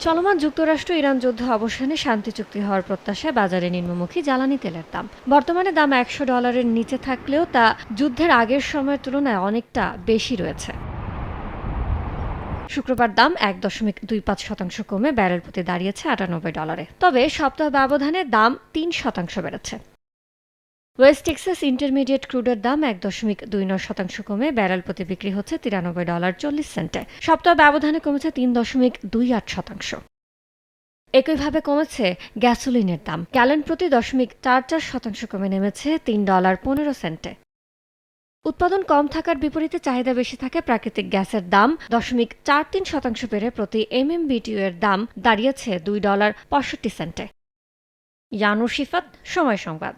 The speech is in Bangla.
চলমান যুক্তরাষ্ট্র ইরান যুদ্ধ অবসানে শান্তি চুক্তি হওয়ার প্রত্যাশায় বাজারে নিম্নমুখী জ্বালানি তেলের দাম বর্তমানে দাম $100 নিচে থাকলেও তা যুদ্ধের আগের সময়ের তুলনায় অনেকটা বেশি রয়েছে। শুক্রবার দাম 1.25% কমে ব্যারেল প্রতি দাঁড়িয়েছে $98। তবে সপ্তাহ ব্যবধানে দাম 3% বেড়েছে। ওয়েস্ট টেক্সাস ইন্টারমিডিয়েট ক্রুডের দাম 1.29% কমে ব্যারেল প্রতি বিক্রি হচ্ছে $93.40। সপ্তাহ ব্যবধানে কমেছে 3.28%। একইভাবে কমেছে গ্যাসোলিনের দাম, গ্যালন প্রতি 0.44% কমে নেমেছে $3.15। উৎপাদন কম থাকার বিপরীতে চাহিদা বেশি থাকে প্রাকৃতিক গ্যাসের দাম 0.43% বেড়ে প্রতি MMBTU এর দাম দাঁড়িয়েছে $2.65। ইয়ানুর শিফাত, সময় সংবাদ।